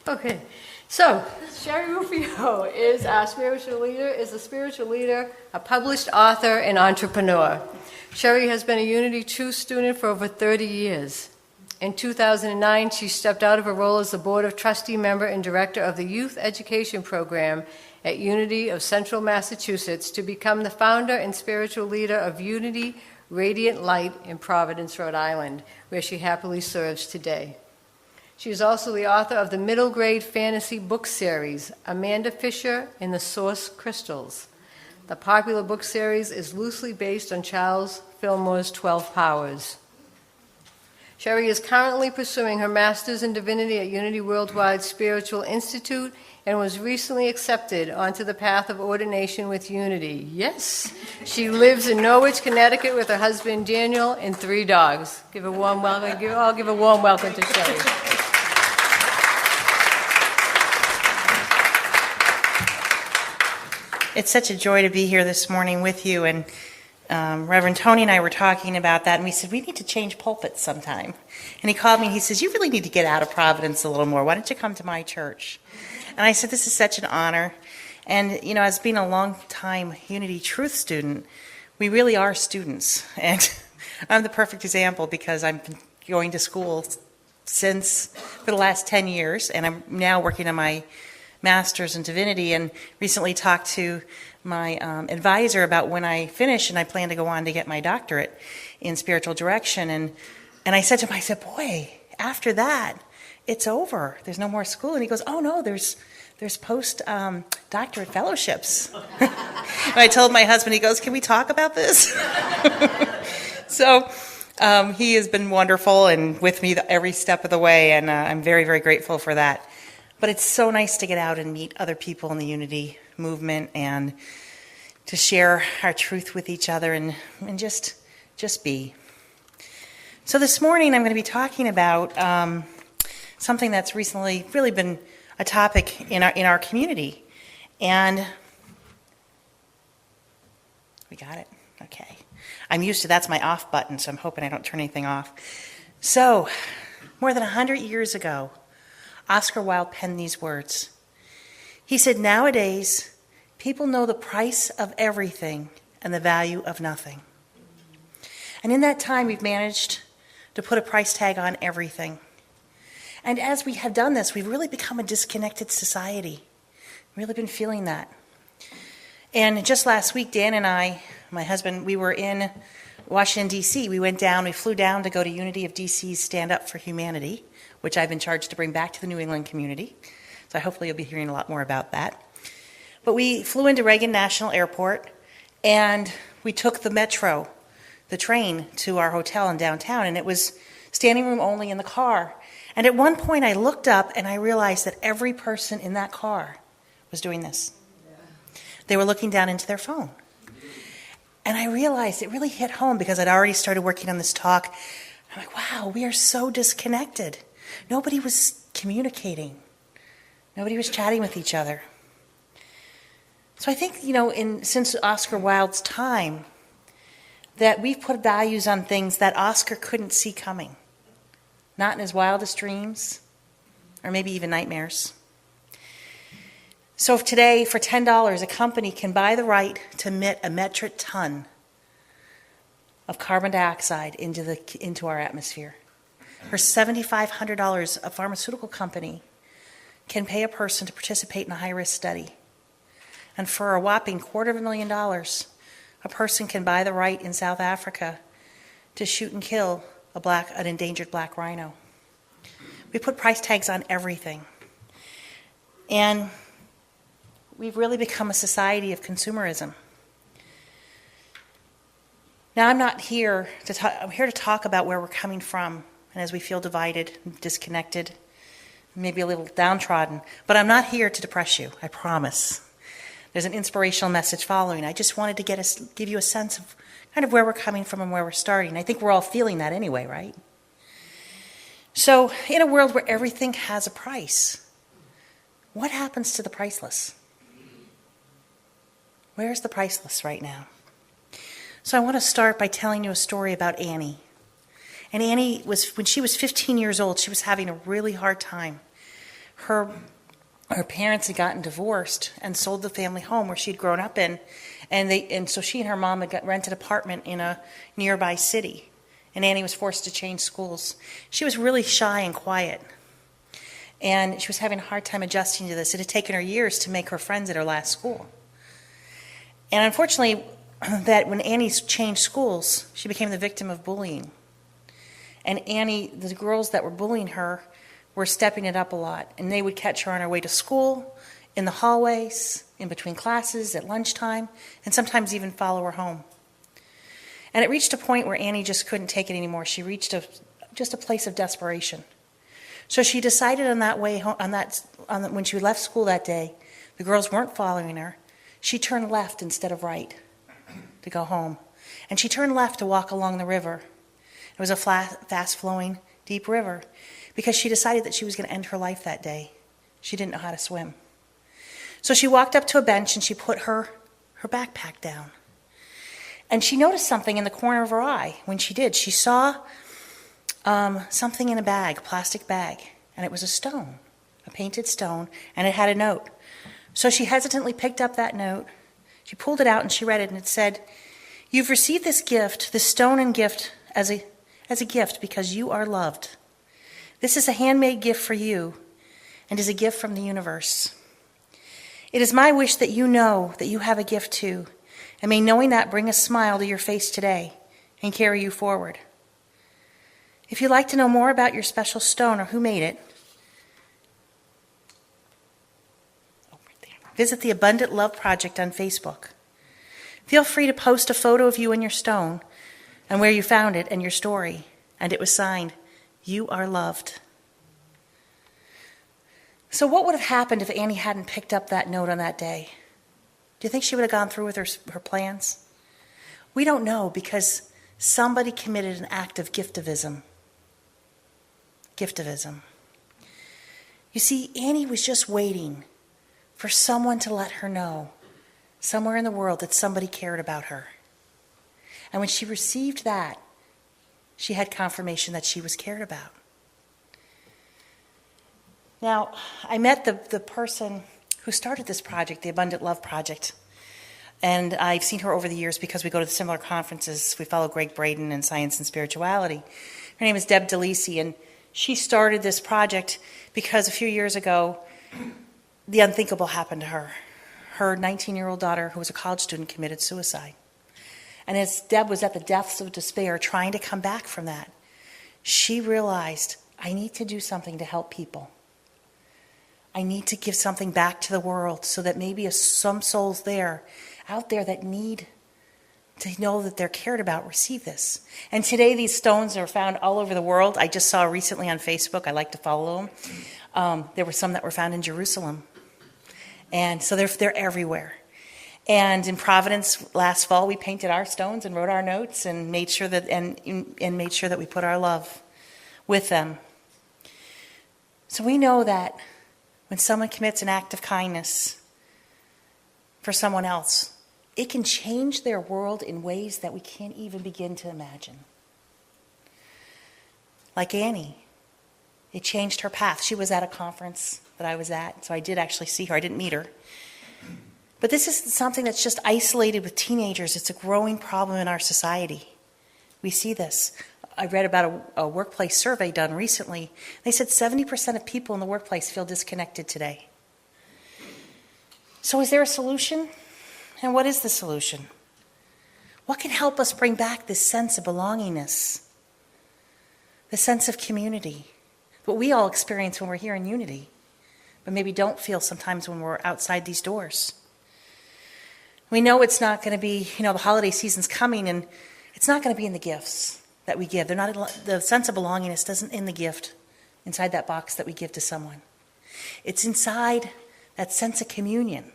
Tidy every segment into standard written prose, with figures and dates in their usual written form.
Okay, so Cherie Ruffo is our spiritual leader, a published author, and entrepreneur. Cherie has been a Unity Truth student for over 30 years. In 2009, she stepped out of her role as the Board of Trustee member and director of the Youth Education Program at Unity of Central Massachusetts to become the founder and spiritual leader of Unity Radiant Light in Providence, Rhode Island, where she happily serves today. She is also the author of the middle grade fantasy book series, Amanda Fisher and the Source Crystals. The popular book series is loosely based on Charles Fillmore's 12 Powers. Cherie is currently pursuing her Master's in Divinity at Unity Worldwide Spiritual Institute and was recently accepted onto the path of ordination with Unity. Yes, she lives in Norwich, Connecticut with her husband Daniel and 3 dogs. Give a warm welcome. I'll give a warm welcome to Cherie. It's such a joy to be here this morning with you, and Reverend Tony and I were talking about that, and we said, we need to change pulpits sometime. And he called me and he says, you really need to get out of Providence a little more. Why don't you come to my church? And I said, this is such an honor. And, you know, as being a long-time Unity Truth student, we really are students. And I'm the perfect example because I've been going to school for the last 10 years, and I'm now working on my Master's in Divinity, and recently talked to my advisor about when I finish, and I plan to go on to get my doctorate in spiritual direction. And I said to him, I said, boy, after that, it's over. There's no more school. And he goes, oh no, there's post doctorate fellowships. And I told my husband, he goes, can we talk about this? So he has been wonderful and with me every step of the way, and I'm very, very grateful for that. But it's so nice to get out and meet other people in the Unity movement and to share our truth with each other and just be. So this morning I'm going to be talking about something that's recently really been a topic in our community. And we got it? Okay. I'm used to that's my off button, so I'm hoping I don't turn anything off. So, more than 100 years ago, Oscar Wilde penned these words. He said, nowadays, people know the price of everything and the value of nothing. And in that time, we've managed to put a price tag on everything. And as we have done this, we've really become a disconnected society. Really been feeling that. And just last week, Dan and I, my husband, we were in Washington, D.C. We flew down to go to Unity of D.C.'s Stand Up for Humanity, which I've been charged to bring back to the New England community. So hopefully you'll be hearing a lot more about that. But we flew into Reagan National Airport, and we took the metro, the train, to our hotel in downtown, and it was standing room only in the car. And at one point I looked up and I realized that every person in that car was doing this. They were looking down into their phone. And I realized it really hit home because I'd already started working on this talk. I'm like, wow, we are so disconnected. Nobody was communicating. Nobody was chatting with each other. So I think, since Oscar Wilde's time, that we've put values on things that Oscar couldn't see coming. Not in his wildest dreams, or maybe even nightmares. So if today, for $10, a company can buy the right to emit a metric ton of carbon dioxide into our atmosphere. For $7,500, a pharmaceutical company can pay a person to participate in a high-risk study. And for a whopping $250,000, a person can buy the right in South Africa to shoot and kill an endangered black rhino. We put price tags on everything. And we've really become a society of consumerism. Now, I'm here to talk about where we're coming from, and as we feel divided, disconnected, maybe a little downtrodden. But I'm not here to depress you, I promise. There's an inspirational message following. I just wanted to give you a sense of kind of where we're coming from and where we're starting. I think we're all feeling that anyway, right? So, in a world where everything has a price, what happens to the priceless? Where's the priceless right now? So I want to start by telling you a story about Annie. And Annie when she was 15 years old, she was having a really hard time. her parents had gotten divorced and sold the family home where she'd grown up in, and so she and her mom had got rented an apartment in a nearby city, and Annie was forced to change schools. She was really shy and quiet, and she was having a hard time adjusting to this. It had taken her years to make her friends at her last school. And unfortunately, that when Annie changed schools, she became the victim of bullying. And Annie, the girls that were bullying her, were stepping it up a lot. And they would catch her on her way to school, in the hallways, in between classes, at lunchtime, and sometimes even follow her home. And it reached a point where Annie just couldn't take it anymore. She reached just a place of desperation. So she decided on that way home, when she left school that day, the girls weren't following her. She turned left instead of right to go home. And she turned left to walk along the river. It was a fast-flowing, deep river, because she decided that she was going to end her life that day. She didn't know how to swim. So she walked up to a bench and she put her backpack down. And she noticed something in the corner of her eye. When she did, she saw something in a bag, a plastic bag, and it was a stone, a painted stone, and it had a note. So she hesitantly picked up that note. She pulled it out and she read it, and it said, "You've received this gift, this stone and gift, as a gift because you are loved. This is a handmade gift for you and is a gift from the universe. It is my wish that you know that you have a gift too, and may knowing that bring a smile to your face today and carry you forward. If you'd like to know more about your special stone or who made it, visit the Abundant Love Project on Facebook. Feel free to post a photo of you and your stone and where you found it and your story, and it was signed, 'You are loved.'" So what would have happened if Annie hadn't picked up that note on that day? Do you think she would have gone through with her plans? We don't know, because somebody committed an act of giftivism. Giftivism. You see, Annie was just waiting for someone to let her know, somewhere in the world, that somebody cared about her. And when she received that, she had confirmation that she was cared about. Now, I met the person who started this project, the Abundant Love Project. And I've seen her over the years because we go to similar conferences. We follow Greg Braden in Science and Spirituality. Her name is Deb DeLisi, and she started this project because a few years ago, the unthinkable happened to her. Her 19-year-old daughter, who was a college student, committed suicide. And as Deb was at the depths of despair trying to come back from that, she realized, I need to do something to help people. I need to give something back to the world so that maybe some souls out there that need to know that they're cared about receive this. And today these stones are found all over the world. I just saw recently on Facebook, I like to follow them. There were some that were found in Jerusalem. And so they're everywhere. And in Providence last fall, we painted our stones and wrote our notes and made sure that made sure that we put our love with them. So we know that when someone commits an act of kindness for someone else, it can change their world in ways that we can't even begin to imagine. Like Annie, it changed her path. She was at a conference that I was at, so I did actually see her. I didn't meet her. But this isn't something that's just isolated with teenagers. It's a growing problem in our society. We see this. I read about a workplace survey done recently. They said 70% of people in the workplace feel disconnected today. So is there a solution? And what is the solution? What can help us bring back this sense of belongingness, the sense of community, what we all experience when we're here in unity, but maybe don't feel sometimes when we're outside these doors? We know it's not going to be, the holiday season's coming, and it's not going to be in the gifts that we give. The sense of belongingness isn't in the gift, inside that box that we give to someone. It's inside that sense of communion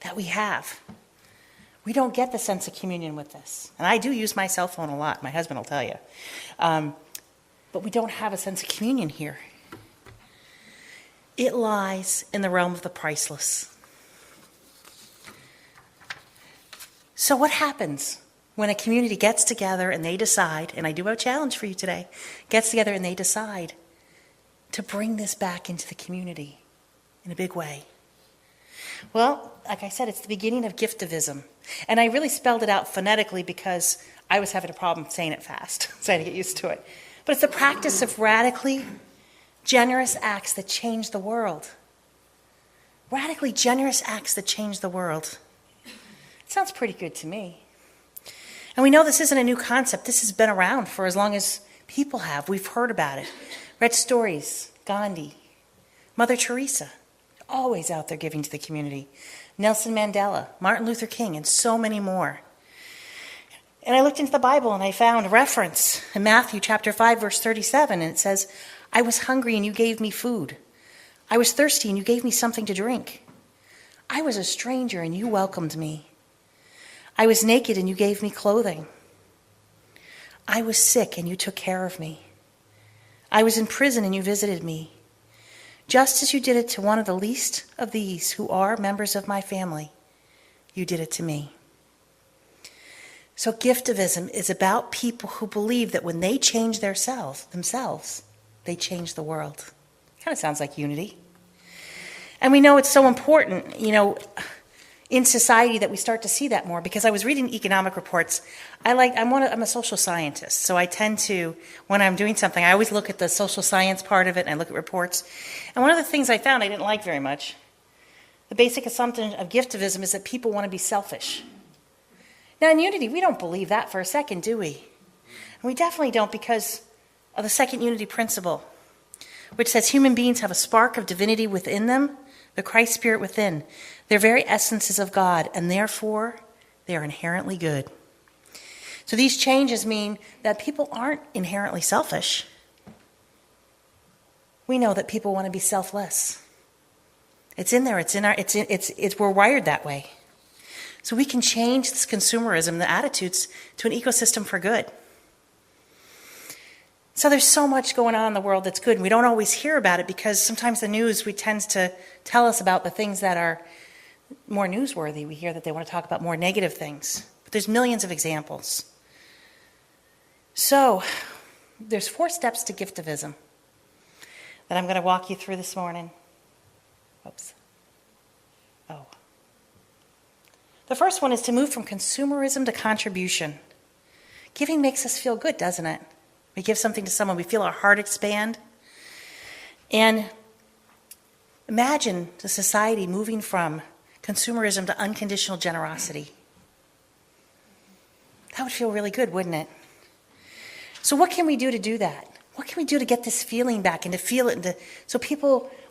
that we have. We don't get the sense of communion with this. And I do use my cell phone a lot, my husband will tell you. But we don't have a sense of communion here. It lies in the realm of the priceless. So what happens when a community gets together and they decide, and I do have a challenge for you today, gets together and they decide to bring this back into the community in a big way? Well, like I said, it's the beginning of Giftivism. And I really spelled it out phonetically because I was having a problem saying it fast, so I had to get used to it. But it's the practice of radically generous acts that change the world. Radically generous acts that change the world. It sounds pretty good to me. And we know this isn't a new concept. This has been around for as long as people have. We've heard about it. Read stories. Gandhi. Mother Teresa. Always out there giving to the community. Nelson Mandela. Martin Luther King. And so many more. And I looked into the Bible and I found a reference in Matthew chapter 5, verse 37. And it says, I was hungry and you gave me food. I was thirsty and you gave me something to drink. I was a stranger and you welcomed me. I was naked and you gave me clothing. I was sick and you took care of me. I was in prison and you visited me. Just as you did it to one of the least of these who are members of my family, you did it to me. So Giftivism is about people who believe that when they change themselves, they change the world. Kind of sounds like unity. And we know it's so important, in society that we start to see that more, because I was reading economic reports. I'm a social scientist, so I tend to, when I'm doing something, I always look at the social science part of it and I look at reports. And one of the things I found I didn't like very much, the basic assumption of Giftivism is that people want to be selfish. Now in Unity, we don't believe that for a second, do we? And we definitely don't, because of the second Unity principle, which says human beings have a spark of divinity within them, the Christ Spirit within. Their very essence is of God, and therefore they are inherently good. So these changes mean that people aren't inherently selfish. We know that people want to be selfless. It's in there. We're wired that way. So we can change this consumerism, the attitudes, to an ecosystem for good. So there's so much going on in the world that's good, and we don't always hear about it because sometimes the news tends to tell us about the things that are more newsworthy. We hear that they want to talk about more negative things. But there's millions of examples. So there's 4 steps to Giftivism that I'm going to walk you through this morning. Oops. Oh. The first one is to move from consumerism to contribution. Giving makes us feel good, doesn't it? We give something to someone, we feel our heart expand. And imagine the society moving from consumerism to unconditional generosity. That would feel really good, wouldn't it? So what can we do that? What can we do to get this feeling back and to feel it, so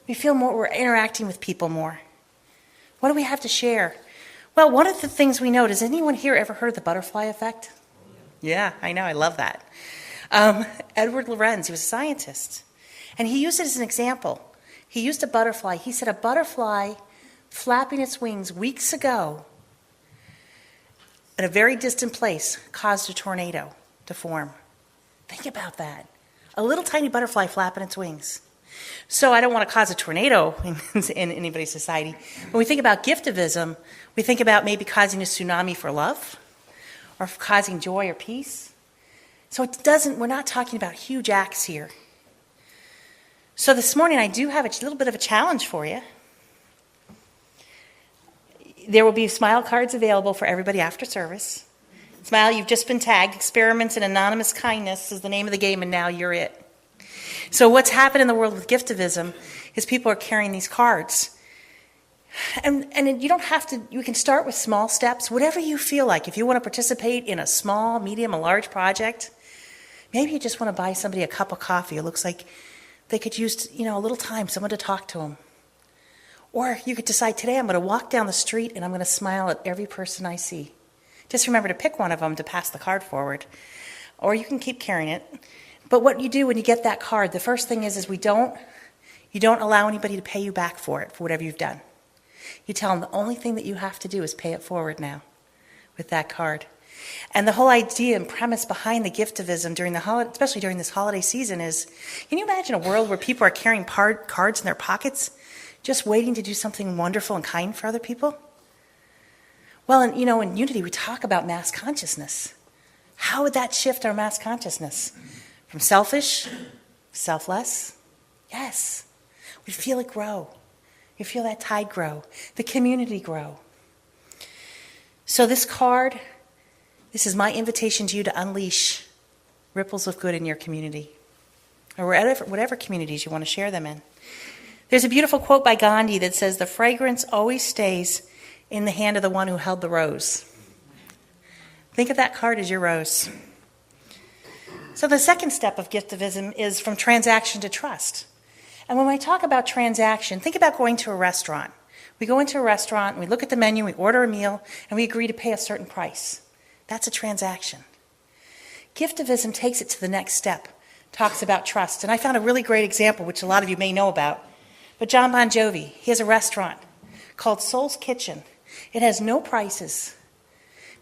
we feel more, we're interacting with people more? What do we have to share? Well, one of the things we know, has anyone here ever heard of the butterfly effect? Yeah, I know, I love that. Edward Lorenz, he was a scientist, and he used it as an example. He used a butterfly. He said a butterfly flapping its wings weeks ago at a very distant place caused a tornado to form. Think about that. A little tiny butterfly flapping its wings. So I don't want to cause a tornado in anybody's society. When we think about Giftivism, we think about maybe causing a tsunami for love or causing joy or peace. So we're not talking about huge acts here. So this morning I do have a little bit of a challenge for you. There will be smile cards available for everybody after service. Smile, you've just been tagged. Experiments in Anonymous Kindness is the name of the game, and now you're it. So what's happened in the world with Giftivism is people are carrying these cards. And you don't have to, you can start with small steps, whatever you feel like. If you want to participate in a small, medium, a large project, maybe you just want to buy somebody a cup of coffee. It looks like they could use, a little time, someone to talk to them. Or you could decide today I'm going to walk down the street and I'm going to smile at every person I see. Just remember to pick one of them to pass the card forward. Or you can keep carrying it. But what you do when you get that card, the first thing is you don't allow anybody to pay you back for it, for whatever you've done. You tell them the only thing that you have to do is pay it forward now with that card. And the whole idea and premise behind the Giftivism especially during this holiday season is, can you imagine a world where people are carrying cards in their pockets, just waiting to do something wonderful and kind for other people? Well, in Unity we talk about mass consciousness. How would that shift our mass consciousness? From selfish, selfless, Yes. We feel it grow. You feel that tide grow, the community grow. So this card, this is my invitation to you to unleash ripples of good in your community, or whatever communities you want to share them in. There's a beautiful quote by Gandhi that says, "The fragrance always stays in the hand of the one who held the rose." Think of that card as your rose. So the second step of Giftivism is from transaction to trust. And when I talk about transaction, think about going to a restaurant. We go into a restaurant, and we look at the menu, we order a meal, and we agree to pay a certain price. That's a transaction. Giftivism takes it to the next step, talks about trust. And I found a really great example, which a lot of you may know about. But John Bon Jovi, he has a restaurant called Soul's Kitchen. It has no prices.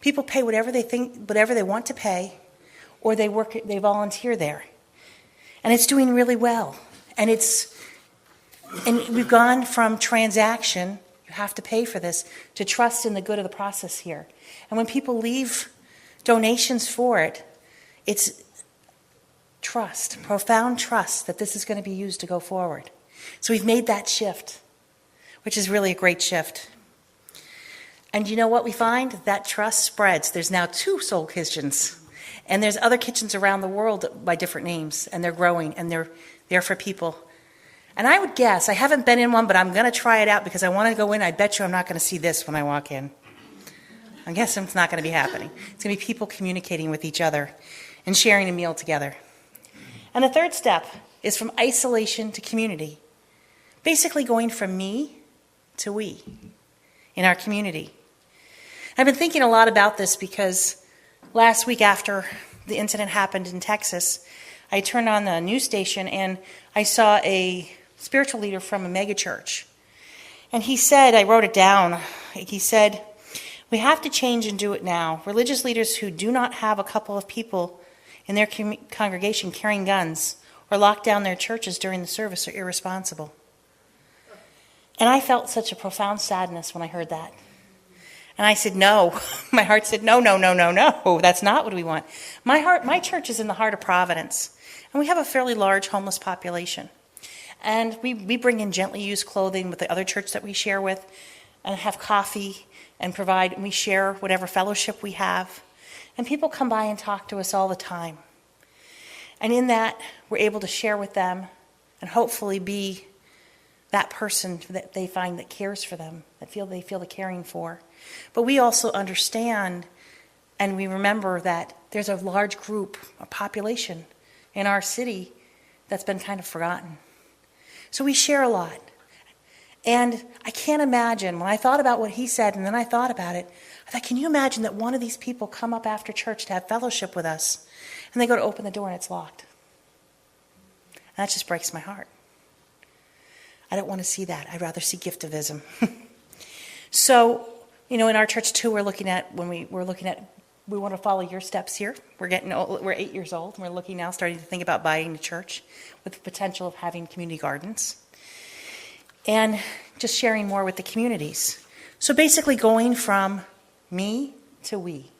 People pay whatever they want to pay, or they volunteer there. And it's doing really well. And we've gone from transaction, you have to pay for this, to trust in the good of the process here. And when people leave donations for it, it's trust, profound trust that this is going to be used to go forward. So we've made that shift, which is really a great shift. And you know what we find? That trust spreads. There's now 2 Soul Kitchens. And there's other kitchens around the world by different names. And they're growing, and they're there for people. And I would guess, I haven't been in one, but I'm going to try it out because I want to go in. I bet you I'm not going to see this when I walk in. I guess it's not going to be happening. It's going to be people communicating with each other and sharing a meal together. And the third step is from isolation to community. Basically going from me to we in our community. I've been thinking a lot about this because last week after the incident happened in Texas, I turned on the news station and I saw a spiritual leader from a megachurch. And he said, I wrote it down, he said, "We have to change and do it now. Religious leaders who do not have a couple of people in their congregation carrying guns or lock down their churches during the service are irresponsible." And I felt such a profound sadness when I heard that. And I said, no. My heart said, no, that's not what we want. My church is in the heart of Providence, and we have a fairly large homeless population. And we bring in gently used clothing with the other church that we share with, and have coffee, and we share whatever fellowship we have. And people come by and talk to us all the time. And in that, we're able to share with them and hopefully be that person that they find that cares for them, that they feel the caring for. But we also understand and we remember that there's a large group, a population in our city that's been kind of forgotten. So we share a lot. And I can't imagine, when I thought about what he said and then I thought about it, I thought, can you imagine that one of these people come up after church to have fellowship with us and they go to open the door and it's locked? And that just breaks my heart. I don't want to see that. I'd rather see giftivism. So, in our church too, we want to follow your steps here. We're 8 years old, and we're looking now, starting to think about buying a church with the potential of having community gardens. And just sharing more with the communities. So basically going from me to we.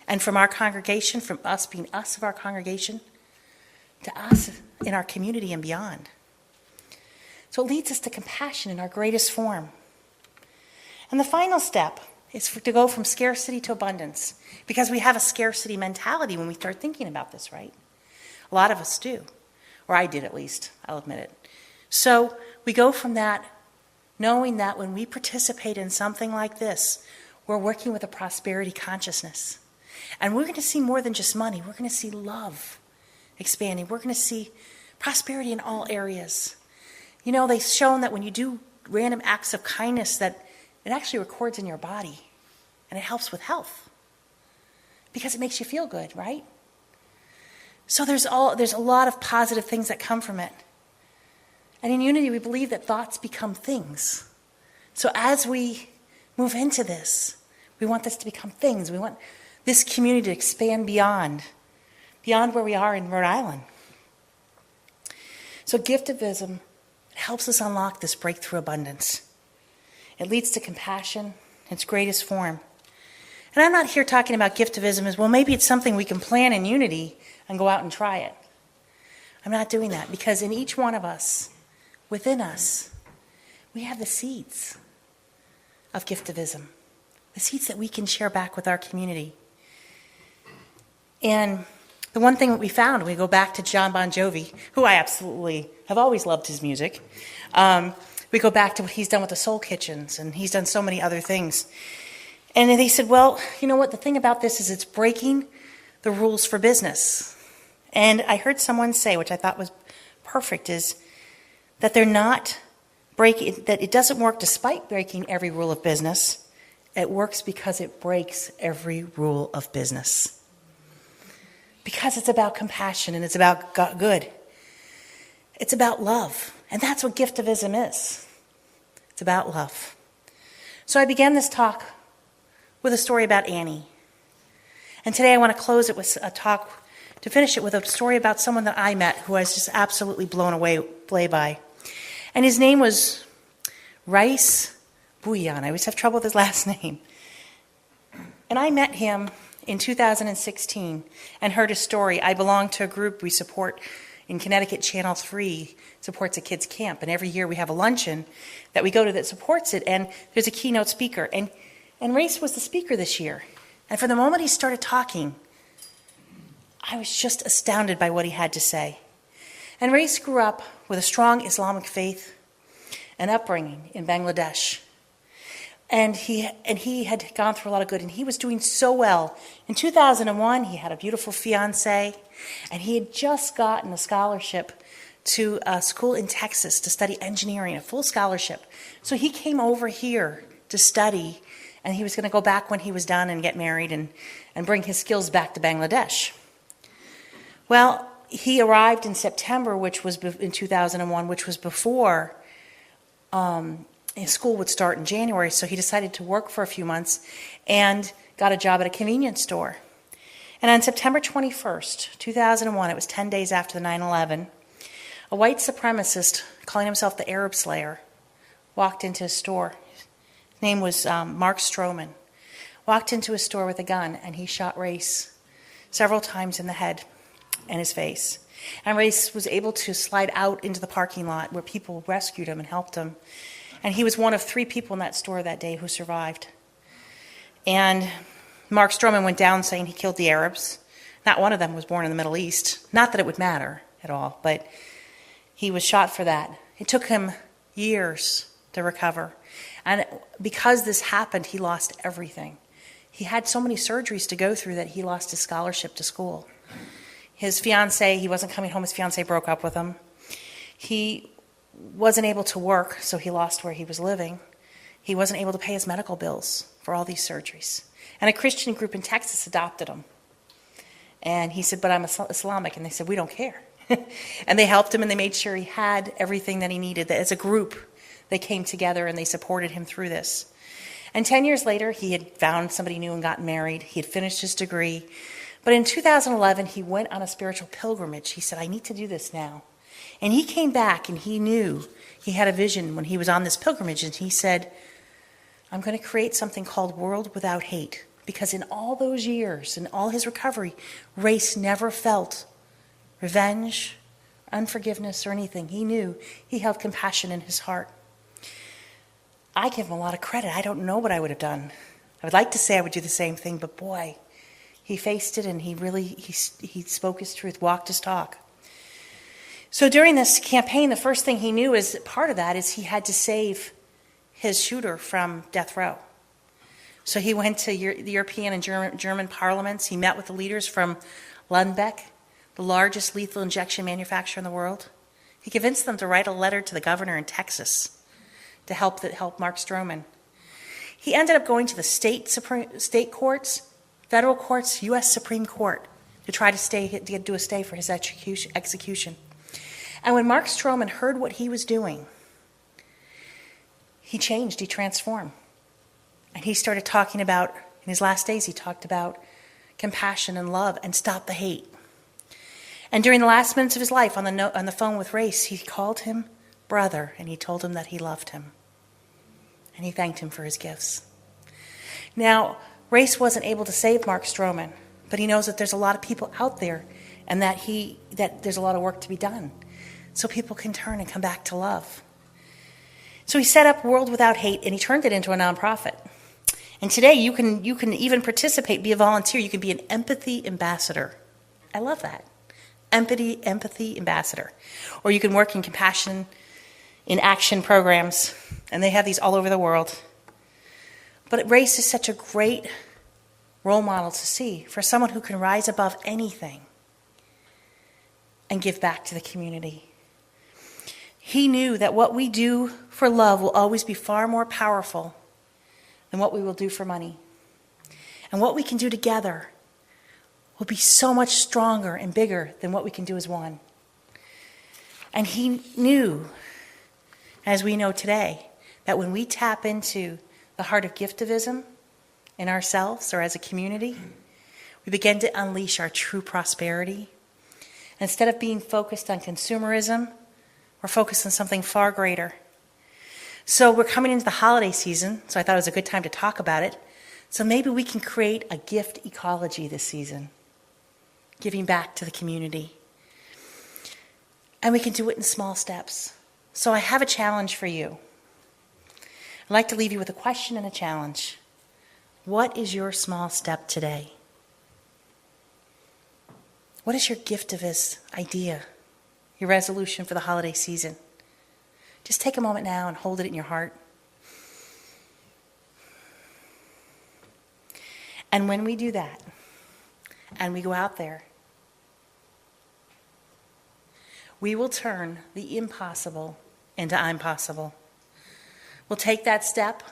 And from our congregation, from us being us of our congregation, to us in our community and beyond. So it leads us to compassion in our greatest form. And the final step is to go from scarcity to abundance. Because we have a scarcity mentality when we start thinking about this, right? A lot of us do. Or I did at least, I'll admit it. So we go from that, knowing that when we participate in something like this, we're working with a prosperity consciousness. And we're going to see more than just money. We're going to see love expanding. We're going to see prosperity in all areas. They've shown that when you do random acts of kindness, that it actually records in your body. And it helps with health. Because it makes you feel good, right? So there's a lot of positive things that come from it. And in Unity, we believe that thoughts become things. So as we move into this, we want this to become things. We want this community to expand beyond where we are in Rhode Island. So giftivism helps us unlock this breakthrough abundance. It leads to compassion in its greatest form. And I'm not here talking about giftivism as, well, maybe it's something we can plan in Unity and go out and try it. I'm not doing that because in each one of us, within us, we have the seeds of Giftivism, the seeds that we can share back with our community. And the one thing that we found, we go back to John Bon Jovi, who I absolutely have always loved his music. We go back to what he's done with the Soul Kitchens, and he's done so many other things. And they said, well, you know what, the thing about this is it's breaking the rules for business. And I heard someone say, which I thought was perfect, is that they're not breaking, that it doesn't work despite breaking every rule of business. It works because it breaks every rule of business. Because it's about compassion and it's about good. It's about love. And that's what Giftivism is. It's about love. So I began this talk with a story about Annie. And today I want to close it with a talk, to finish it with a story about someone that I met who I was just absolutely blown away by. And his name was Rice Bouillon. I always have trouble with his last name. And I met him in 2016 and heard his story. I belong to a group we support in Connecticut. Channel 3 supports a kids' camp. And every year we have a luncheon that we go to that supports it. And there's a keynote speaker. And Rice was the speaker this year. And from the moment he started talking, I was just astounded by what he had to say. And Rice grew up with a strong Islamic faith and upbringing in Bangladesh. And he had gone through a lot of good, and he was doing so well. In 2001, he had a beautiful fiancée, and he had just gotten a scholarship to a school in Texas to study engineering, a full scholarship. So he came over here to study, and he was going to go back when he was done and get married and bring his skills back to Bangladesh. Well, he arrived in September, which was in 2001, which was before his school would start in January, so he decided to work for a few months and got a job at a convenience store. And on September 21st, 2001, it was 10 days after the 9/11, a white supremacist calling himself the Arab Slayer walked into his store. His name was Mark Stroman. Walked into his store with a gun, and he shot Rice several times in the head and his face. And Rice was able to slide out into the parking lot where people rescued him and helped him. And he was one of 3 people in that store that day who survived. And Mark Stroman went down saying he killed the Arabs. Not one of them was born in the Middle East. Not that it would matter at all, but he was shot for that. It took him years to recover. And because this happened, he lost everything. He had so many surgeries to go through that he lost his scholarship to school. His fiancée, he wasn't coming home, his fiancée broke up with him. He wasn't able to work, so he lost where he was living. He wasn't able to pay his medical bills for all these surgeries. And a Christian group in Texas adopted him. And he said, but I'm Islamic. And they said, we don't care. And they helped him, and they made sure he had everything that he needed. That as a group, they came together and they supported him through this. And 10 years later, he had found somebody new and gotten married. He had finished his degree. But in 2011, he went on a spiritual pilgrimage. He said, I need to do this now. And he came back, and he knew, he had a vision when he was on this pilgrimage, and he said, I'm going to create something called World Without Hate. Because in all those years, in all his recovery, Rice never felt revenge, unforgiveness, or anything. He knew he held compassion in his heart. I give him a lot of credit. I don't know what I would have done. I would like to say I would do the same thing, but boy, he faced it, and he spoke his truth, walked his talk. So during this campaign, the first thing he knew is part of that is he had to save his shooter from death row. So he went to the European and German parliaments. He met with the leaders from Lundbeck, the largest lethal injection manufacturer in the world. He convinced them to write a letter to the governor in Texas to help Mark Stroman. He ended up going to the state courts, federal courts, U.S. Supreme Court to try to do a stay for his execution. And when Mark Stroman heard what he was doing, he changed, he transformed. And he started talking about, in his last days, he talked about compassion and love and stop the hate. And during the last minutes of his life on the phone with Rice, he called him brother, and he told him that he loved him. And he thanked him for his gifts. Now, Rice wasn't able to save Mark Stroman, but he knows that there's a lot of people out there and that there's a lot of work to be done. so people can turn and come back to love. So he set up World Without Hate, and he turned it into a nonprofit. And today you can even participate, be a volunteer. You can be an empathy ambassador. I love that. Empathy ambassador. Or you can work in compassion in action programs, and they have these all over the world. But race is such a great role model to see for someone who can rise above anything and give back to the community. He knew that what we do for love will always be far more powerful than what we will do for money. And what we can do together will be so much stronger and bigger than what we can do as one. And he knew, as we know today, that when we tap into the heart of Giftivism in ourselves or as a community, we begin to unleash our true prosperity. And instead of being focused on consumerism, we're focused on something far greater. So we're coming into the holiday season, so I thought it was a good time to talk about it. So maybe we can create a gift ecology this season, giving back to the community. And we can do it in small steps. So I have a challenge for you. I'd like to leave you with a question and a challenge. What is your small step today? What is your Giftivist idea, your resolution for the holiday season? Just take a moment now and hold it in your heart. And when we do that, and we go out there, we will turn the impossible into I'm possible. We'll take that step.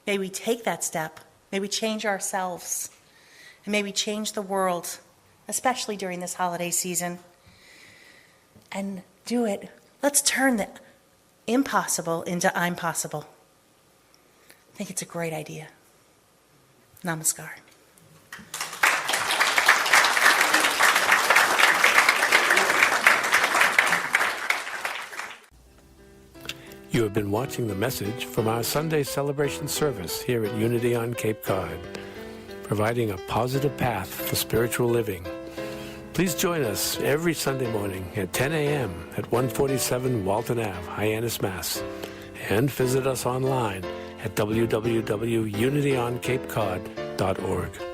May we take that step. May we change ourselves. And may we change the world, especially during this holiday season. And do it. Let's turn the impossible into I'm possible. I think it's a great idea. Namaskar. You have been watching the message from our Sunday celebration service here at Unity on Cape Cod, providing a positive path for spiritual living. Please join us every Sunday morning at 10 a.m. at 147 Walton Ave, Hyannis, Mass. And visit us online at www.unityoncapecod.org.